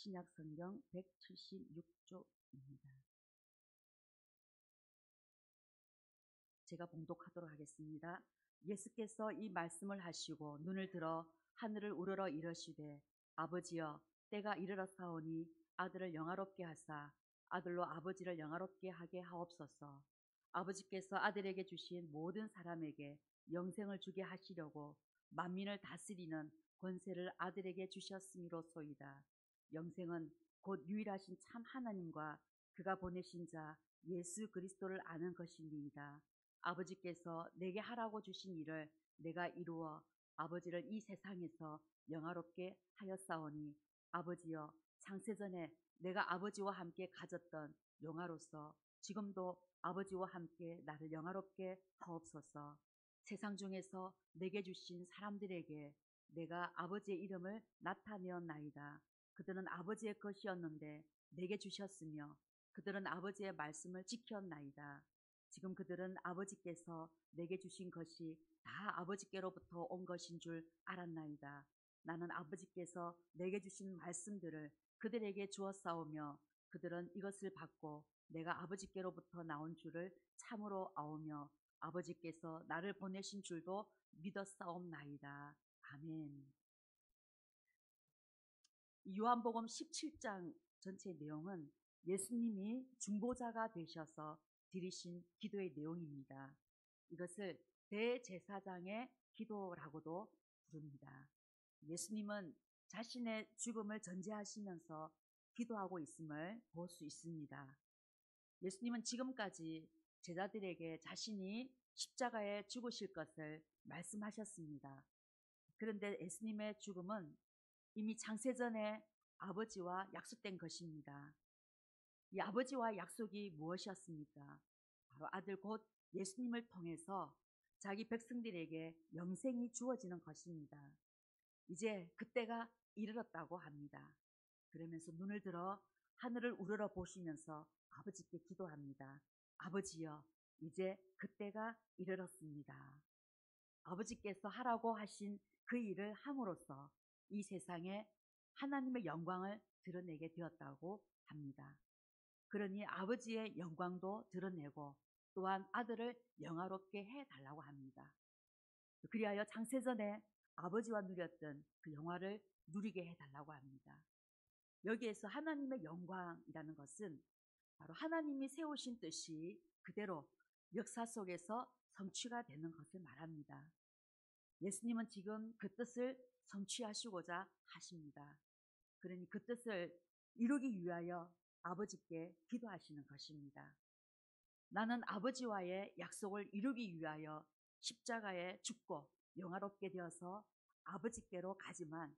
신약 성경 176쪽입니다. 제가 봉독하도록 하겠습니다. 예수께서 이 말씀을 하시고 눈을 들어 하늘을 우러러 이르시되 아버지여 때가 이르렀사오니 아들을 영화롭게 하사 아들로 아버지를 영화롭게 하게 하옵소서. 아버지께서 아들에게 주신 모든 사람에게 영생을 주게 하시려고 만민을 다스리는 권세를 아들에게 주셨음이로소이다. 영생은 곧 유일하신 참 하나님과 그가 보내신 자 예수 그리스도를 아는 것입니다. 아버지께서 내게 하라고 주신 일을 내가 이루어 아버지를 이 세상에서 영화롭게 하였사오니 아버지여 창세전에 내가 아버지와 함께 가졌던 영화로서 지금도 아버지와 함께 나를 영화롭게 하옵소서. 세상 중에서 내게 주신 사람들에게 내가 아버지의 이름을 나타내었나이다. 그들은 아버지의 것이었는데 내게 주셨으며 그들은 아버지의 말씀을 지켰나이다. 지금 그들은 아버지께서 내게 주신 것이 다 아버지께로부터 온 것인 줄 알았나이다. 나는 아버지께서 내게 주신 말씀들을 그들에게 주었사오며 그들은 이것을 받고 내가 아버지께로부터 나온 줄을 참으로 아오며 아버지께서 나를 보내신 줄도 믿었사옵나이다. 아멘. 요한복음 17장 전체 내용은 예수님이 중보자가 되셔서 드리신 기도의 내용입니다. 이것을 대제사장의 기도라고도 부릅니다. 예수님은 자신의 죽음을 전제하시면서 기도하고 있음을 볼 수 있습니다. 예수님은 지금까지 제자들에게 자신이 십자가에 죽으실 것을 말씀하셨습니다. 그런데 예수님의 죽음은 이미 창세전에 아버지와 약속된 것입니다. 이 아버지와 약속이 무엇이었습니까? 바로 아들 곧 예수님을 통해서 자기 백성들에게 영생이 주어지는 것입니다. 이제 그때가 이르렀다고 합니다. 그러면서 눈을 들어 하늘을 우러러 보시면서 아버지께 기도합니다. 아버지여, 이제 그때가 이르렀습니다. 아버지께서 하라고 하신 그 일을 함으로써 이 세상에 하나님의 영광을 드러내게 되었다고 합니다. 그러니 아버지의 영광도 드러내고 또한 아들을 영화롭게 해달라고 합니다. 그리하여 창세전에 아버지와 누렸던 그 영화를 누리게 해달라고 합니다. 여기에서 하나님의 영광이라는 것은 바로 하나님이 세우신 뜻이 그대로 역사 속에서 성취가 되는 것을 말합니다. 예수님은 지금 그 뜻을 성취하시고자 하십니다. 그러니 그 뜻을 이루기 위하여 아버지께 기도하시는 것입니다. 나는 아버지와의 약속을 이루기 위하여 십자가에 죽고 영화롭게 되어서 아버지께로 가지만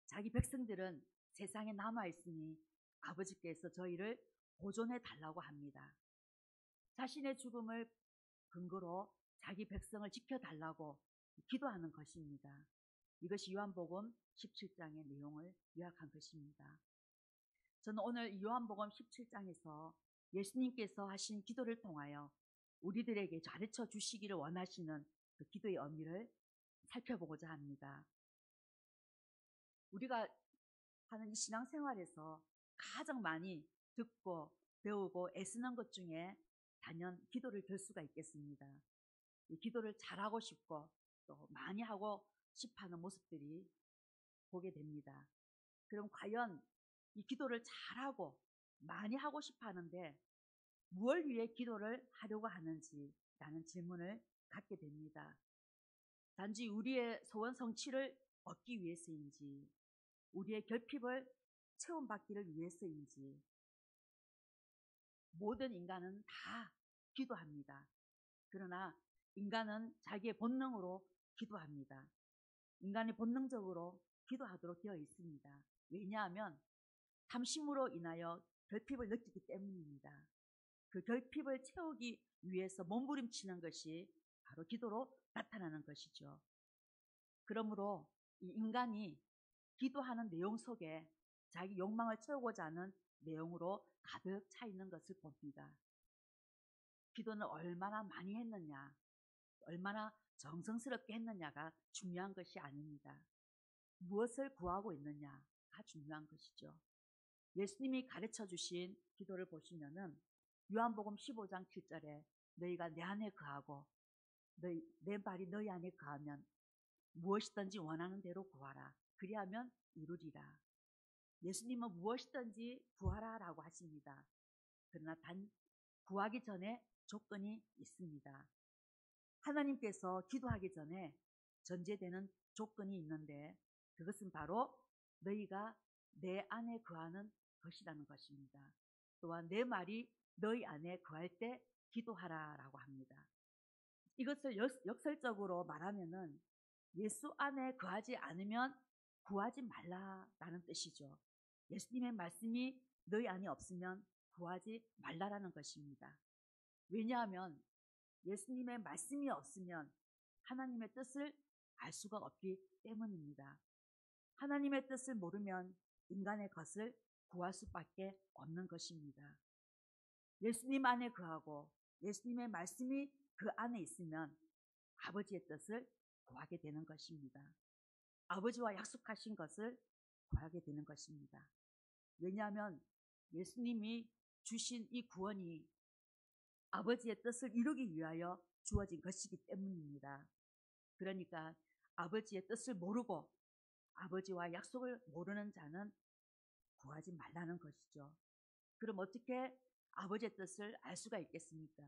자기 백성들은 세상에 남아있으니 아버지께서 저희를 보존해 달라고 합니다. 자신의 죽음을 근거로 자기 백성을 지켜달라고 기도하는 것입니다. 이것이 요한복음 17장의 내용을 요약한 것입니다. 저는 오늘 요한복음 17장에서 예수님께서 하신 기도를 통하여 우리들에게 가르쳐 주시기를 원하시는 그 기도의 의미를 살펴보고자 합니다. 우리가 하는 이 신앙생활에서 가장 많이 듣고 배우고 애쓰는 것 중에 단연 기도를 들 수가 있겠습니다. 이 기도를 잘하고 싶고 또 많이 하고 싶어하는 모습들이 보게 됩니다. 그럼 과연 이 기도를 잘하고 많이 하고 싶어 하는데 무엇을 위해 기도를 하려고 하는지라는 질문을 갖게 됩니다. 단지 우리의 소원 성취를 얻기 위해서인지 우리의 결핍을 체험받기를 위해서인지 모든 인간은 다 기도합니다. 그러나 인간은 자기의 본능으로 기도합니다. 인간이 본능적으로 기도하도록 되어 있습니다. 왜냐하면 탐심으로 인하여 결핍을 느끼기 때문입니다. 그 결핍을 채우기 위해서 몸부림치는 것이 바로 기도로 나타나는 것이죠. 그러므로 이 인간이 기도하는 내용 속에 자기 욕망을 채우고자 하는 내용으로 가득 차 있는 것을 봅니다. 기도는 얼마나 많이 했느냐, 얼마나 정성스럽게 했느냐가 중요한 것이 아닙니다. 무엇을 구하고 있느냐가 중요한 것이죠. 예수님이 가르쳐 주신 기도를 보시면은 요한복음 15장 7절에 너희가 내 안에 거하고 내 말이 너희 안에 거하면 무엇이든지 원하는 대로 구하라. 그리하면 이루리라. 예수님은 무엇이든지 구하라라고 하십니다. 그러나 단 구하기 전에 조건이 있습니다. 하나님께서 기도하기 전에 전제되는 조건이 있는데 그것은 바로 너희가 내 안에 거하는 것이라는 것입니다. 또한 내 말이 너희 안에 거할 때 기도하라라고 합니다. 이것을 역설적으로 말하면은 예수 안에 거하지 않으면 구하지 말라라는 뜻이죠. 예수님의 말씀이 너희 안에 없으면 구하지 말라라는 것입니다. 왜냐하면 예수님의 말씀이 없으면 하나님의 뜻을 알 수가 없기 때문입니다. 하나님의 뜻을 모르면 인간의 것을 구할 수밖에 없는 것입니다. 예수님 안에 거하고 예수님의 말씀이 그 안에 있으면 아버지의 뜻을 구하게 되는 것입니다. 아버지와 약속하신 것을 구하게 되는 것입니다. 왜냐하면 예수님이 주신 이 구원이 아버지의 뜻을 이루기 위하여 주어진 것이기 때문입니다. 그러니까 아버지의 뜻을 모르고 아버지와 약속을 모르는 자는 구하지 말라는 것이죠. 그럼 어떻게 아버지의 뜻을 알 수가 있겠습니까?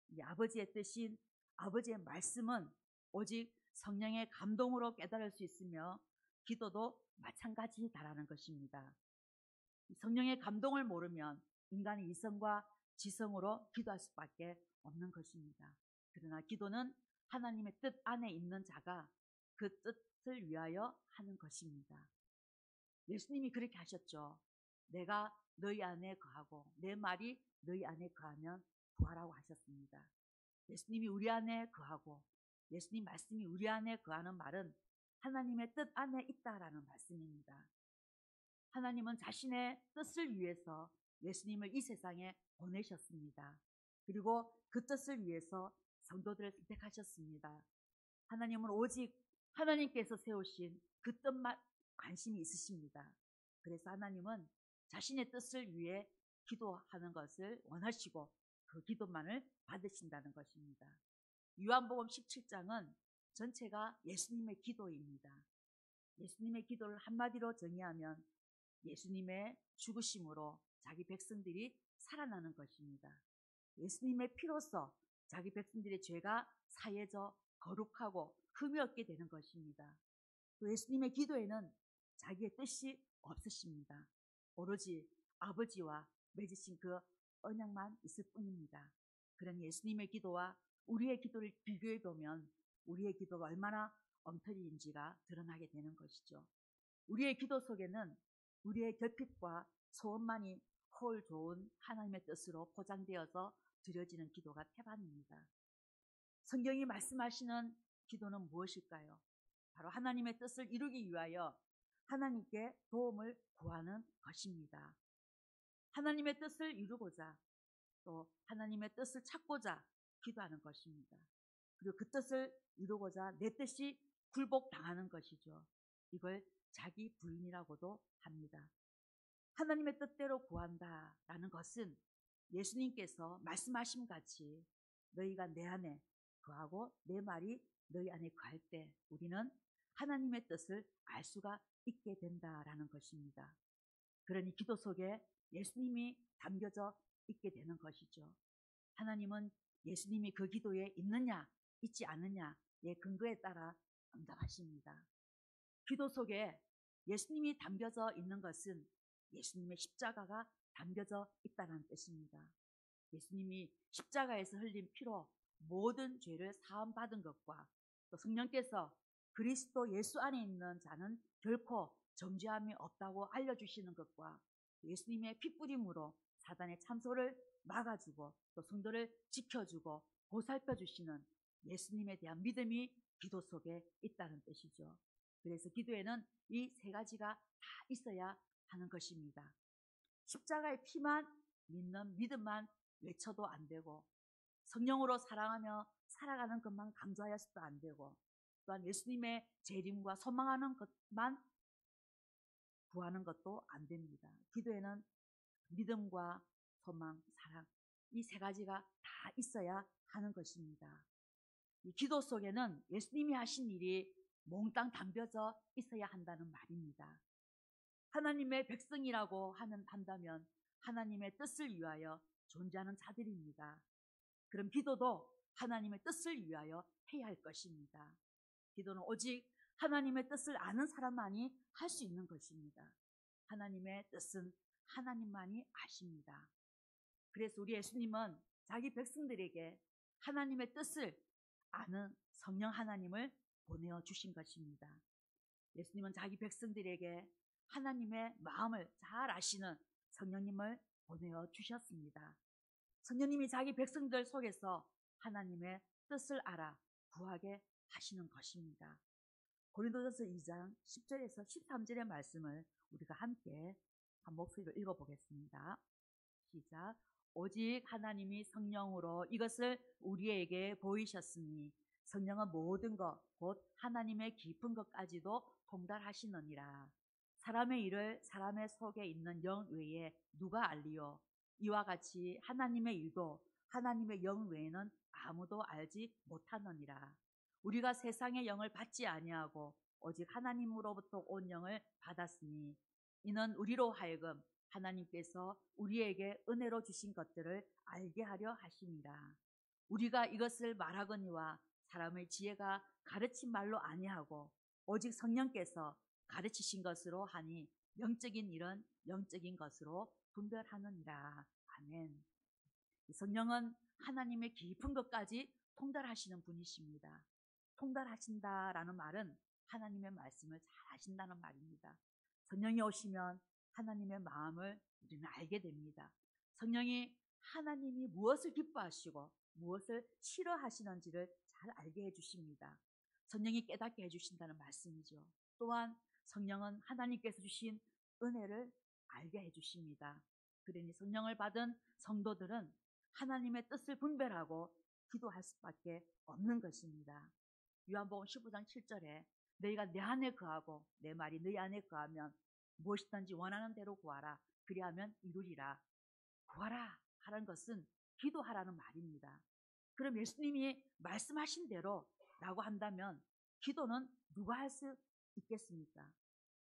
이 아버지의 뜻인 아버지의 말씀은 오직 성령의 감동으로 깨달을 수 있으며 기도도 마찬가지다라는 것입니다. 성령의 감동을 모르면 인간의 이성과 지성으로 기도할 수밖에 없는 것입니다. 그러나 기도는 하나님의 뜻 안에 있는 자가 그 뜻을 위하여 하는 것입니다. 예수님이 그렇게 하셨죠. 내가 너희 안에 거하고 내 말이 너희 안에 거하면 구하라고 하셨습니다. 예수님이 우리 안에 거하고 예수님 말씀이 우리 안에 거하는 말은 하나님의 뜻 안에 있다라는 말씀입니다. 하나님은 자신의 뜻을 위해서 예수님을 이 세상에 보내셨습니다. 그리고 그 뜻을 위해서 성도들을 선택하셨습니다. 하나님은 오직 하나님께서 세우신 그 뜻만 관심이 있으십니다. 그래서 하나님은 자신의 뜻을 위해 기도하는 것을 원하시고 그 기도만을 받으신다는 것입니다. 요한복음 17장은 전체가 예수님의 기도입니다. 예수님의 기도를 한마디로 정의하면 예수님의 죽으심으로 자기 백성들이 살아나는 것입니다. 예수님의 피로써 자기 백성들의 죄가 사해져 거룩하고 흠이 없게 되는 것입니다. 또 예수님의 기도에는 자기의 뜻이 없으십니다. 오로지 아버지와 맺으신 그 언약만 있을 뿐입니다. 그런 예수님의 기도와 우리의 기도를 비교해 보면 우리의 기도가 얼마나 엉터리인지가 드러나게 되는 것이죠. 우리의 기도 속에는 우리의 결핍과 소원만이 홀 좋은 하나님의 뜻으로 포장되어서 드려지는 기도가 태반입니다. 성경이 말씀하시는 기도는 무엇일까요? 바로 하나님의 뜻을 이루기 위하여 하나님께 도움을 구하는 것입니다. 하나님의 뜻을 이루고자 또 하나님의 뜻을 찾고자 기도하는 것입니다. 그리고 그 뜻을 이루고자 내 뜻이 굴복당하는 것이죠. 이걸 자기 부인이라고도 합니다. 하나님의 뜻대로 구한다라는 것은 예수님께서 말씀하신 같이 너희가 내 안에 거하고 내 말이 너희 안에 거할 때 우리는 하나님의 뜻을 알 수가 있게 된다라는 것입니다. 그러니 기도 속에 예수님이 담겨져 있게 되는 것이죠. 하나님은 예수님이 그 기도에 있느냐 있지 않느냐의 근거에 따라 응답하십니다. 기도 속에 예수님이 담겨져 있는 것은 예수님의 십자가가 담겨져 있다는 뜻입니다. 예수님이 십자가에서 흘린 피로 모든 죄를 사함받은 것과 또 성령께서 그리스도 예수 안에 있는 자는 결코 정죄함이 없다고 알려주시는 것과 예수님의 핏부림으로 사단의 참소를 막아주고 또 성도를 지켜주고 보살펴주시는 예수님에 대한 믿음이 기도 속에 있다는 뜻이죠. 그래서 기도에는 이 세 가지가 다 있어야 하는 것입니다. 십자가의 피만 믿는 믿음만 외쳐도 안 되고 성령으로 사랑하며 살아가는 것만 강조하여서도 안 되고 또한 예수님의 재림과 소망하는 것만 구하는 것도 안 됩니다. 기도에는 믿음과 소망, 사랑, 이 세 가지가 다 있어야 하는 것입니다. 이 기도 속에는 예수님이 하신 일이 몽땅 담겨져 있어야 한다는 말입니다. 하나님의 백성이라고 한다면 하나님의 뜻을 위하여 존재하는 자들입니다. 그럼 기도도 하나님의 뜻을 위하여 해야 할 것입니다. 기도는 오직 하나님의 뜻을 아는 사람만이 할 수 있는 것입니다. 하나님의 뜻은 하나님만이 아십니다. 그래서 우리 예수님은 자기 백성들에게 하나님의 뜻을 아는 성령 하나님을 보내어 주신 것입니다. 예수님은 자기 백성들에게 하나님의 마음을 잘 아시는 성령님을 보내어 주셨습니다. 성령님이 자기 백성들 속에서 하나님의 뜻을 알아 구하게 하시는 것입니다. 고린도전서 2장 10절에서 13절의 말씀을 우리가 함께 한 목소리로 읽어보겠습니다. 시작. 오직 하나님이 성령으로 이것을 우리에게 보이셨으니 성령은 모든 것 곧 하나님의 깊은 것까지도 통달하시느니라. 사람의 일을 사람의 속에 있는 영 외에 누가 알리요? 이와 같이 하나님의 일도 하나님의 영 외에는 아무도 알지 못하느니라. 우리가 세상의 영을 받지 아니하고 오직 하나님으로부터 온 영을 받았으니 이는 우리로 하여금 하나님께서 우리에게 은혜로 주신 것들을 알게 하려 하심이라. 우리가 이것을 말하거니와 사람의 지혜가 가르친 말로 아니하고 오직 성령께서 가르치신 것으로 하니 영적인 일은 영적인 것으로 분별하느니라. 아멘. 성령은 하나님의 깊은 것까지 통달하시는 분이십니다. 통달하신다라는 말은 하나님의 말씀을 잘 아신다는 말입니다. 성령이 오시면 하나님의 마음을 우리는 알게 됩니다. 성령이 하나님이 무엇을 기뻐하시고 무엇을 싫어하시는지를 잘 알게 해주십니다. 성령이 깨닫게 해주신다는 말씀이죠. 또한 성령은 하나님께서 주신 은혜를 알게 해주십니다. 그러니 성령을 받은 성도들은 하나님의 뜻을 분별하고 기도할 수밖에 없는 것입니다. 요한복음 15장 7절에 너희가 내 안에 거하고 내 말이 너희 안에 거하면 무엇이든지 원하는 대로 구하라. 그리하면 이루리라. 구하라 하라는 것은 기도하라는 말입니다. 그럼 예수님이 말씀하신 대로 라고 한다면 기도는 누가 할 수 있겠습니까?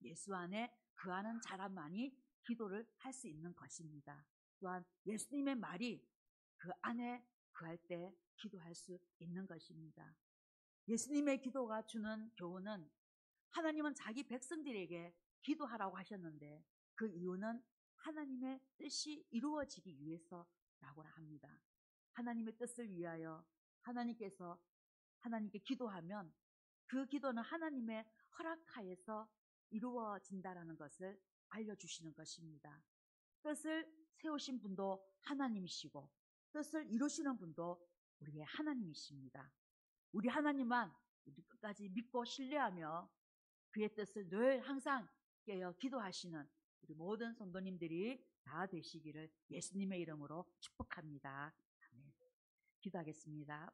예수 안에 거하는 자만이 기도를 할 수 있는 것입니다. 또한 예수님의 말이 그 안에 거할 때 기도할 수 있는 것입니다. 예수님의 기도가 주는 교훈은 하나님은 자기 백성들에게 기도하라고 하셨는데 그 이유는 하나님의 뜻이 이루어지기 위해서라고 합니다. 하나님의 뜻을 위하여 하나님께 기도하면 그 기도는 하나님의 허락하에서 이루어진다라는 것을 알려주시는 것입니다. 뜻을 세우신 분도 하나님이시고 뜻을 이루시는 분도 우리의 하나님이십니다. 우리 하나님만 우리 끝까지 믿고 신뢰하며 그의 뜻을 늘 항상 깨어 기도하시는 우리 모든 성도님들이 다 되시기를 예수님의 이름으로 축복합니다. 아멘. 기도하겠습니다.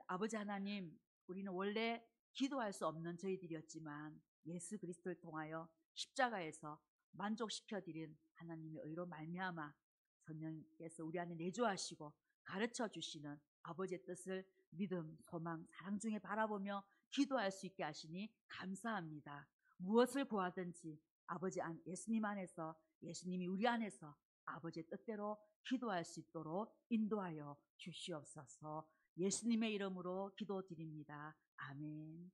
아버지 하나님, 우리는 원래 기도할 수 없는 저희들이었지만 예수 그리스도를 통하여 십자가에서 만족시켜드린 하나님의 의로 말미암아 성령께서 우리 안에 내주하시고 가르쳐 주시는 아버지의 뜻을 믿음, 소망, 사랑 중에 바라보며 기도할 수 있게 하시니 감사합니다. 무엇을 구하든지 아버지 예수님 안에서 예수님이 우리 안에서 아버지의 뜻대로 기도할 수 있도록 인도하여 주시옵소서. 예수님의 이름으로 기도드립니다. 아멘.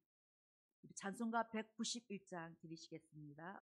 찬송가 191장 드리시겠습니다.